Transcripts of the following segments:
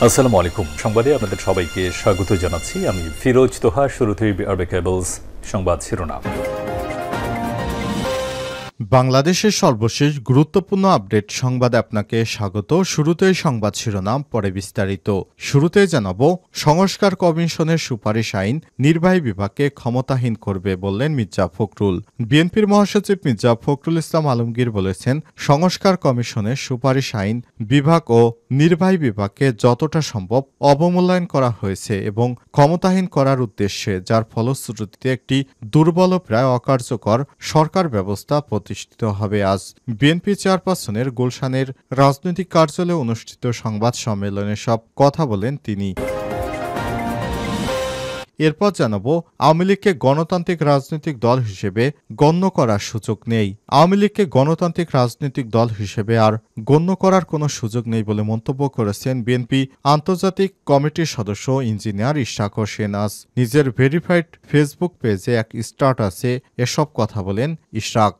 আসসালামু আলাইকুম। সংবাদে আপনাদের সবাইকে স্বাগত জানাচ্ছি। আমি ফিরোজ তোহা। শুরুতেই আরবে কেবলস সংবাদ শিরোনাম। বাংলাদেশের সর্বশেষ গুরুত্বপূর্ণ আপডেট সংবাদে আপনাকে স্বাগত। শুরুতেই সংবাদ শিরোনাম, পরে বিস্তারিত। শুরুতেই জানাবো, সংস্কার কমিশনের সুপারিশ আইন নির্বাহী বিভাগকে ক্ষমতাহীন করবে বললেন মির্জা ফখরুল। বিএনপির মহাসচিব মির্জা ফখরুল ইসলাম আলমগীর বলেছেন, সংস্কার কমিশনের সুপারিশ আইন বিভাগ ও নির্বাহী বিভাগকে যতটা সম্ভব অবমূল্যায়ন করা হয়েছে এবং ক্ষমতাহীন করার উদ্দেশ্যে, যার ফলশ্রুতিতে একটি দুর্বল প্রায় অকার্যকর সরকার ব্যবস্থা প্রতিষ্ঠিত হবে। আজ বিএনপি চেয়ারপারসনের গুলশানের রাজনৈতিক কার্যালয়ে অনুষ্ঠিত সংবাদ সম্মেলনে সব কথা বলেন তিনি। এরপর জানাবো, আওয়ামী লীগকে গণতান্ত্রিক রাজনৈতিক দল হিসেবে গণ্য করার সুযোগ নেই। আওয়ামী লীগকে গণতান্ত্রিক রাজনৈতিক দল হিসেবে আর গণ্য করার কোনো সুযোগ নেই বলে মন্তব্য করেছেন বিএনপি আন্তর্জাতিক কমিটির সদস্য ইঞ্জিনিয়ার ইশরাক হোসেন। আজ নিজের ভেরিফাইড ফেসবুক পেজে এক স্ট্যাটাসে এসব কথা বলেন ইশরাক।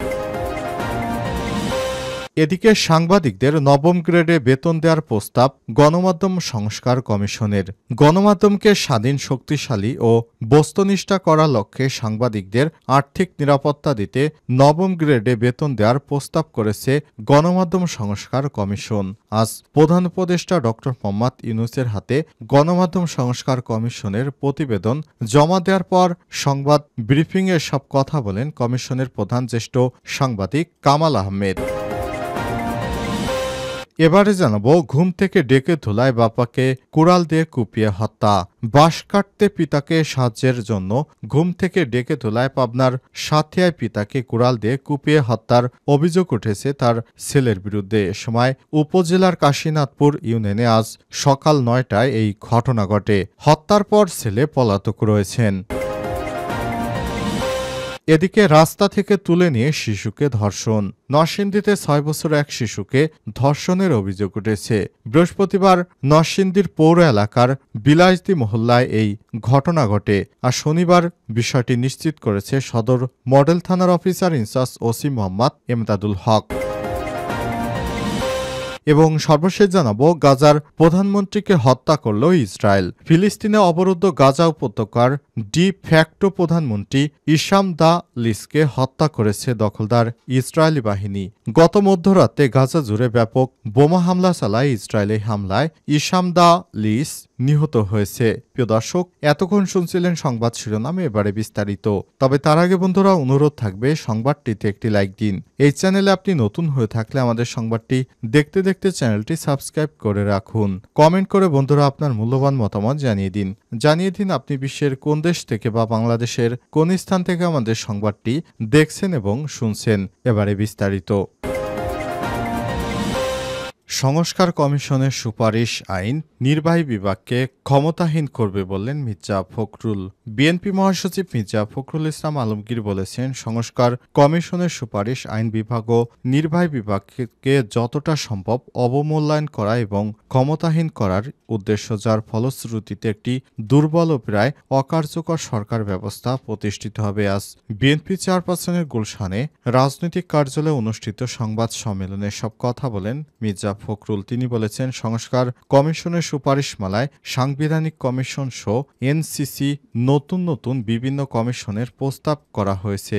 এদিকে সাংবাদিকদের নবম গ্রেডে বেতন দেওয়ার প্রস্তাব গণমাধ্যম সংস্কার কমিশনের। গণমাধ্যমকে স্বাধীন, শক্তিশালী ও বস্তুনিষ্ঠা করার লক্ষ্যে সাংবাদিকদের আর্থিক নিরাপত্তা দিতে নবম গ্রেডে বেতন দেওয়ার প্রস্তাব করেছে গণমাধ্যম সংস্কার কমিশন। আজ প্রধান উপদেষ্টা ড. মোহাম্মদ ইউনূসের হাতে গণমাধ্যম সংস্কার কমিশনের প্রতিবেদন জমা দেওয়ার পর সংবাদ ব্রিফিংয়ে সব কথা বলেন কমিশনের প্রধান জ্যেষ্ঠ সাংবাদিক কামাল আহমেদ। এবারে জানাবো, ঘুম থেকে ডেকে তোলায় বাবাকে কুড়াল দিয়ে কুপিয়ে হত্যা। বাঁশ কাটতে পিতাকে সাহায্যের জন্য ঘুম থেকে ডেকে তোলায় পাবনার সাথিয়ায় পিতাকে কুড়াল দিয়ে কুপিয়ে হত্যার অভিযোগ উঠেছে তার ছেলের বিরুদ্ধে। এ সময় উপজেলার কাশীনাথপুর ইউনিয়নে আজ সকাল ৯টায় এই ঘটনা ঘটে। হত্যার পর ছেলে পলাতক রয়েছেন। এদিকে রাস্তা থেকে তুলে নিয়ে শিশুকে ধর্ষণ। নরসিংদীতে ৬ বছরের এক শিশুকে ধর্ষণের অভিযোগ উঠেছে। বৃহস্পতিবার নরসিংদীর পৌর এলাকার বিলাসদী মহল্লায় এই ঘটনা ঘটে। আর শনিবার বিষয়টি নিশ্চিত করেছে সদর মডেল থানার officer in charge OC Mohammad Emdadul Haque. এবং সর্বশেষ জানাবো, গাজার প্রধানমন্ত্রীকে হত্যা করল ইসরায়েল। ফিলিস্তিনে অবরুদ্ধ গাজা উপত্যকার ডি ফ্যাক্টো প্রধানমন্ত্রী ইসাম দা লিসকে হত্যা করেছে দখলদার ইসরায়েলি বাহিনী। গত মধ্যরাতে গাজা জুড়ে ব্যাপক বোমা হামলা চালায় ইসরায়েলি হামলায় ইসাম দা লিস নিহত হয়েছে। প্রিয় দর্শক, এতক্ষণ শুনছিলেন সংবাদ শিরোনাম, এবারে বিস্তারিত। তবে তার আগে বন্ধুরা, অনুরোধ থাকবে সংবাদটিতে একটি লাইক দিন। এই চ্যানেলে আপনি নতুন হয়ে থাকলে আমাদের সংবাদটি দেখতে দেখতে চ্যানেলটি সাবস্ক্রাইব করে রাখুন। কমেন্ট করে বন্ধুরা আপনার মূল্যবান মতামত জানিয়ে দিন আপনি বিশ্বের কোন দেশ থেকে বা বাংলাদেশের কোন স্থান থেকে আমাদের সংবাদটি দেখছেন এবং শুনছেন। এবারে বিস্তারিত। সংস্কার কমিশনের সুপারিশ আইন নির্বাহী বিভাগকে ক্ষমতাহীন করবে বললেন মির্জা ফখরুল। বিএনপি মহাসচিব মির্জা ফখরুল ইসলাম আলমগীর বলেছেন, সংস্কার কমিশনের সুপারিশ আইন বিভাগ ও নির্বাহী বিভাগকে যতটা সম্ভব অবমূল্যায়ন করা এবং ক্ষমতাহীন করার উদ্দেশ্য, যার ফলশ্রুতিতে একটি দুর্বল ও প্রায় অকার্যকর সরকার ব্যবস্থা প্রতিষ্ঠিত হবে। আজ বিএনপি চেয়ারপারসনের গুলশানে রাজনৈতিক কার্যালয়ে অনুষ্ঠিত সংবাদ সম্মেলনে সব কথা বলেন মির্জা ফখরুল। তিনি বলেছেন, সংস্কার কমিশনের সুপারিশমালায় সাংবিধানিক কমিশন সহ এনসিসি নতুন বিভিন্ন কমিশনের প্রস্তাব করা হয়েছে।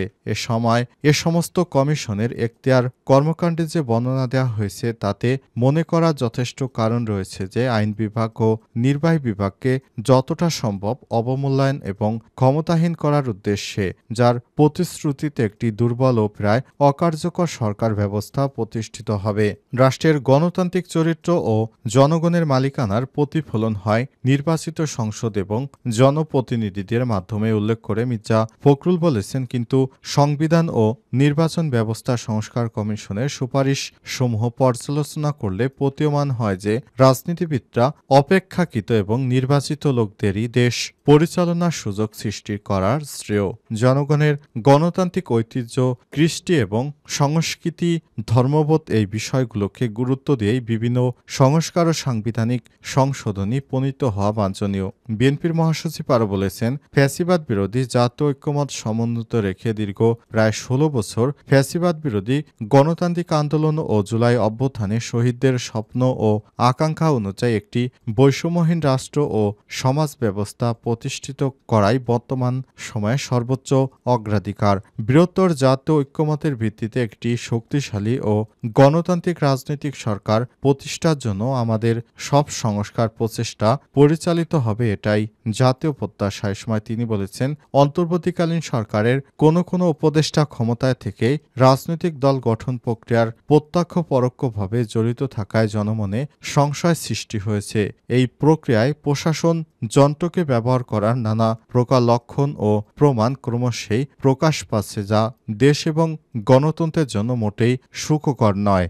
এ সমস্ত কমিশনের এখতিয়ার কর্মকাণ্ডে যে বর্ণনা দেওয়া হয়েছে তাতে মনে করা যথেষ্ট কারণ রয়েছে যে আইন বিভাগ ও নির্বাহী বিভাগকে যতটা সম্ভব অবমূল্যায়ন এবং ক্ষমতাহীন করার উদ্দেশ্যে, যার প্রতিশ্রুতিতে একটি দুর্বল ও প্রায় অকার্যকর সরকার ব্যবস্থা প্রতিষ্ঠিত হবে। রাষ্ট্রের গণতান্ত্রিক চরিত্র ও জনগণের মালিকানার প্রতিফলন হয় নির্বাচিত সংসদ এবং জনপ্রতিনিধিদের মাধ্যমে উল্লেখ করে মির্জা ফখরুল বলেছেন, কিন্তু সংবিধান ও নির্বাচন ব্যবস্থা সংস্কার কমিশনের সুপারিশ সমূহ পর্যালোচনা করলে প্রতীয়মান হয় যে রাজনীতিবিদরা অপেক্ষাকৃত এবং নির্বাচিত লোকদেরই দেশ পরিচালনার সুযোগ সৃষ্টি করার শ্রেয়। জনগণের গণতান্ত্রিক ঐতিহ্য, কৃষ্টি এবং সংস্কৃতি, ধর্মবোধ এই বিষয়গুলোকে গুরুত্ব দিয়েই বিভিন্ন সংস্কার ও সাংবিধানিক সংশোধনী প্রণীত হওয়া বাঞ্ছনীয়। বিএনপির মহাসচিব আরও বলেছেন, ফ্যাসিবাদ বিরোধী জাতীয় ঐক্যমত সমুন্নত রেখে দীর্ঘ প্রায় ১৬ বছর ফ্যাসিবাদ বিরোধী গণতান্ত্রিক আন্দোলন ও জুলাই অভ্যুত্থানে শহীদদের স্বপ্ন ও আকাঙ্ক্ষা অনুযায়ী একটি বৈষম্যহীন রাষ্ট্র ও সমাজ ব্যবস্থা প্রতিষ্ঠিত করাই বর্তমান সময়ে সর্বোচ্চ অগ্রাধিকার। বৃহত্তর জাতীয় ঐক্যমতের ভিত্তিতে একটি শক্তিশালী ও গণতান্ত্রিক রাজনৈতিক সরকার প্রতিষ্ঠার জন্য আমাদের সব সংস্কার প্রচেষ্টা পরিচালিত হবে, এটাই জাতীয় প্রত্যাশা। এ সময় তিনি বলেছেন, অন্তর্বর্তীকালীন সরকারের কোনো উপদেষ্টা ক্ষমতায় থেকেই রাজনৈতিক দল গঠন প্রক্রিয়ার প্রত্যক্ষ পরোক্ষভাবে জড়িত থাকায় জনমনে সংশয় সৃষ্টি হয়েছে। এই প্রক্রিয়ায় প্রশাসন যন্ত্রকে ব্যবহার করার নানা প্রকার লক্ষণ ও প্রমাণ ক্রমশই প্রকাশ পাচ্ছে, যা দেশ এবং গণতন্ত্রের জন্য মোটেই সুখকর নয়।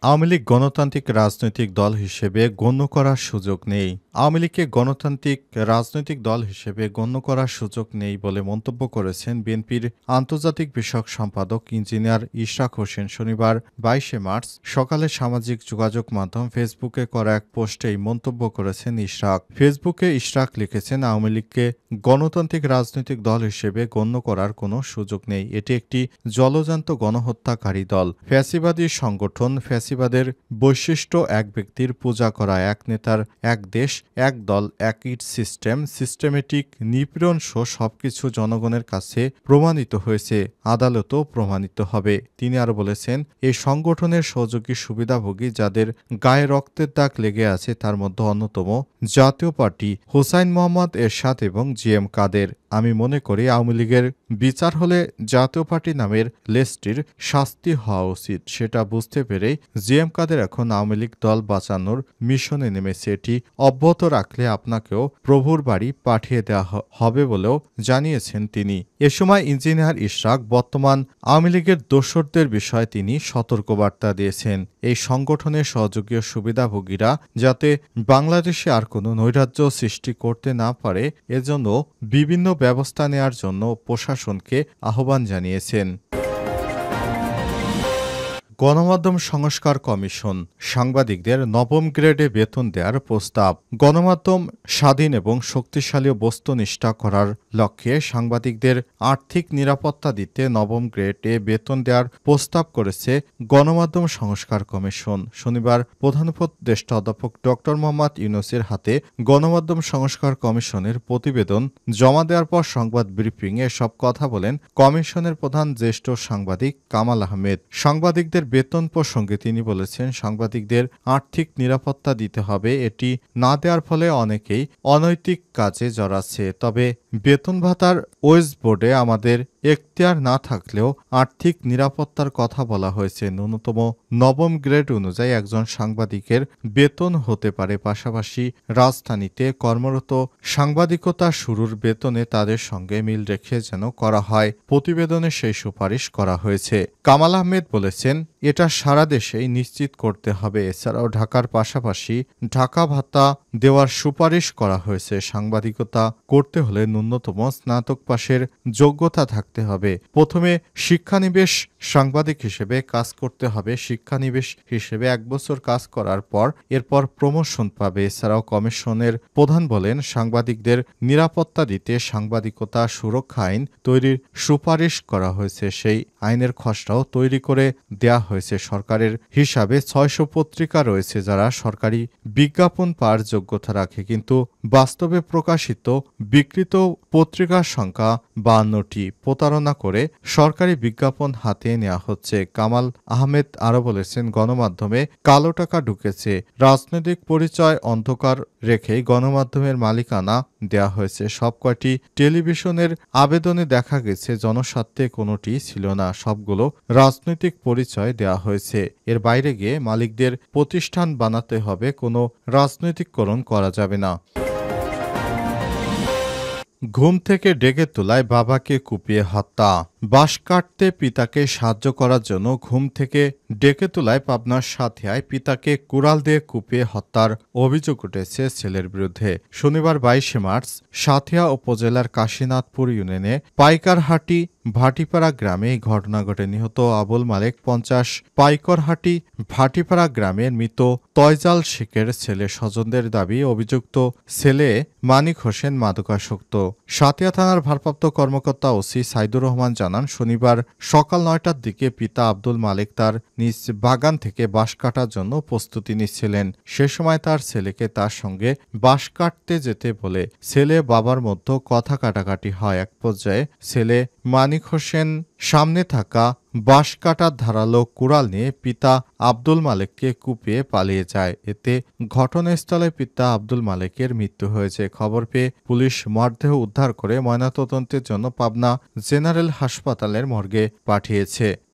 আওয়ামী লীগ গণতান্ত্রিক রাজনৈতিক দল হিসেবে গণ্য করার সুযোগ নেই। আওয়ামী লীগকে গণতান্ত্রিক রাজনৈতিক দল হিসেবে গণ্য করার সুযোগ নেই বলে মন্তব্য করেছেন বিএনপির আন্তর্জাতিক বিষয়ক সম্পাদক ইঞ্জিনিয়ার ইশরাক হোসেন। শনিবার ২২শে মার্চ সকালে সামাজিক যোগাযোগ মাধ্যম ফেসবুকে করা এক পোস্টে এই মন্তব্য করেছেন ইশরাক। ফেসবুকে ইশরাক লিখেছেন, আওয়ামী লীগকে গণতান্ত্রিক রাজনৈতিক দল হিসেবে গণ্য করার কোনো সুযোগ নেই। এটি একটি জলজান্ত গণহত্যাকারী দল, ফ্যাসিবাদী সংগঠন। ফ্যাসিবাদের বৈশিষ্ট্য এক ব্যক্তির পূজা করা, এক নেতার এক দেশ এক দল একই সিস্টেম, সিস্টেমেটিক নিপীড়ন সহ সবকিছু জনগণের কাছে প্রমাণিত হয়েছে, আদালতও প্রমাণিত হবে। তিনি আরও বলেছেন, এই সংগঠনের সহযোগী সুবিধাভোগী যাদের গায়ে রক্তের দাগ লেগে আছে তার মধ্যে অন্যতম জাতীয় পার্টি, হোসাইন মোহাম্মদ এরশাদ এবং জিএম কাদের। আমি মনে করি আওয়ামী লীগের বিচার হলে জাতীয় পার্টি নামের লেসটির শাস্তি হওয়া উচিত। সেটা বুঝতে পেরেই জিএম কাদের এখন আওয়ামী লীগ দল বাঁচানোর মিশনে নেমেছে। এটি অব্যাহত রাখলে আপনাকেও প্রভুর বাড়ি পাঠিয়ে দেওয়া হবে বলেও জানিয়েছেন তিনি। এ সময় ইঞ্জিনিয়ার ইশরাক বর্তমান আওয়ামী লীগের দোসরদের বিষয়ে তিনি সতর্কবার্তা দিয়েছেন। এই সংগঠনের সহযোগী সুবিধাভোগীরা যাতে বাংলাদেশে আর কোনো নৈরাজ্য সৃষ্টি করতে না পারে এজন্য বিভিন্ন ব্যবস্থা নেওয়ার জন্য প্রশাসনকে আহ্বান জানিয়েছেন। গণমাধ্যম সংস্কার কমিশন সাংবাদিকদের নবম গ্রেডে বেতন দেওয়ার প্রস্তাব। গণমাধ্যম স্বাধীন এবং শক্তিশালী ও বস্তুনিষ্ঠ করার লক্ষ্যে সাংবাদিকদের আর্থিক নিরাপত্তা দিতে নবম গ্রেডে বেতন দেওয়ার প্রস্তাব করেছে গণমাধ্যম সংস্কার কমিশন। শনিবার প্রধান উপদেষ্টা অধ্যাপক ড. মোহাম্মদ ইউনূসের হাতে গণমাধ্যম সংস্কার কমিশনের প্রতিবেদন জমা দেওয়ার পর সংবাদ ব্রিফিংয়ে এসব কথা বলেন কমিশনের প্রধান জ্যেষ্ঠ সাংবাদিক কামাল আহমেদ। সাংবাদিকদের বেতন প্রসঙ্গে তিনি বলেছেন, সাংবাদিকদের আর্থিক নিরাপত্তা দিতে হবে। এটি না দেওয়ার ফলে অনেকেই অনৈতিক কাজে জড়াচ্ছে। তবে বেতন ভাতার ওয়েজ বোর্ডে আমাদের এখতিয়ার না থাকলেও আর্থিক নিরাপত্তার কথা বলা হয়েছে। ন্যূনতম নবম গ্রেড অনুযায়ী একজন সাংবাদিকের বেতন হতে পারে। পাশাপাশি রাজধানীতে কর্মরত সাংবাদিকতা শুরুর বেতনে তাদের সঙ্গে মিল রেখে যেন করা হয়। প্রতিবেদনে সেই সুপারিশ করা হয়েছে। কামাল আহমেদ বলেছেন, এটা সারা দেশেই নিশ্চিত করতে হবে। এছাড়াও ঢাকার পাশাপাশি ঢাকা ভাতা দেওয়ার সুপারিশ করা হয়েছে। সাংবাদিকতা করতে হলে ন্যূনতম স্নাতক পাশের যোগ্যতা থাকতে হবে। প্রথমে শিক্ষানিবেশ সাংবাদিক হিসেবে কাজ করতে হবে। শিক্ষানিবেশ হিসেবে ১ বছর কাজ করার পর এরপর প্রমোশন পাবে। এছাড়াও কমিশনের প্রধান বলেন, সাংবাদিকদের নিরাপত্তা দিতে সাংবাদিকতা সুরক্ষা আইন তৈরির সুপারিশ করা হয়েছে। সেই আইনের খসড়াও তৈরি করে দেয়া হয়েছে। সরকারের হিসাবে ৬০০ পত্রিকা রয়েছে যারা সরকারি বিজ্ঞাপন পাওয়ার যোগ্যতা রাখে, কিন্তু বাস্তবে প্রকাশিত বিকৃত পত্রিকার সংখ্যা ৫২টি। প্রতারণা করে সরকারি বিজ্ঞাপন হাতে নেওয়া হচ্ছে। কামাল আহমেদ আরও বলেছেন, গণমাধ্যমে কালো টাকা ঢুকেছে। রাজনৈতিক পরিচয় অন্ধকার রেখেই গণমাধ্যমের মালিকানা দেয়া হয়েছে। সবকয়টি টেলিভিশনের আবেদনে দেখা গেছে জনস্বার্থে কোনোটি ছিল না, সবগুলো রাজনৈতিক পরিচয় দেয়া হয়েছে। এর বাইরে গিয়ে মালিকদের প্রতিষ্ঠান বানাতে হবে, কোনো রাজনৈতিককরণ করা যাবে না। ঘুম থেকে ডেকে তোলায় বাবাকে কুপিয়ে হত্যা। বাঁশ কাটতে পিতাকে সাহায্য করার জন্য ঘুম থেকে ডেকে তোলায় পাবনার সাথিয়ায় পিতাকে কুড়াল দিয়ে কুপিয়ে হত্যার অভিযোগ উঠেছে ছেলের বিরুদ্ধে। শনিবার 22 মার্চ সাথিয়া উপজেলার কাশীনাথপুর ইউনিয়নে পাইকারহাটি ভাটিপাড়া গ্রামে এই ঘটনা ঘটে। নিহত আবুল মালেক 50, পাইকরহাটি ভাটিপাড়া গ্রামের মৃত তয়জাল শেখের ছেলে। স্বজনদের দাবি, অভিযুক্ত ছেলে মানিক হোসেন মাদকাসক্ত। সাথিয়া থানার ভারপ্রাপ্ত কর্মকর্তা ওসি সাইদুর রহমান জানান, শনিবার সকাল 9টার দিকে পিতা আব্দুল মালেক তার নিজ বাগান থেকে বাঁশ কাটার জন্য প্রস্তুতি নিচ্ছিলেন। সে সময় তার ছেলেকে তার সঙ্গে বাঁশ কাটতে যেতে বলে ছেলে বাবার মধ্যে কথা কাটাকাটি হয়। এক পর্যায়ে ছেলে মানিক হোসেন সামনে থাকা বাঁশ কাটার ধারালো কুড়াল নিয়ে পিতা আব্দুল মালেককে কুপিয়ে পালিয়ে যায়। এতে ঘটনাস্থলে পিতা আব্দুল মালেকের মৃত্যু হয়েছে। খবর পেয়ে পুলিশ মরদেহ উদ্ধার করে ময়নাতদন্তের জন্য পাবনা জেনারেল হাসপাতালের মর্গে পাঠিয়েছে।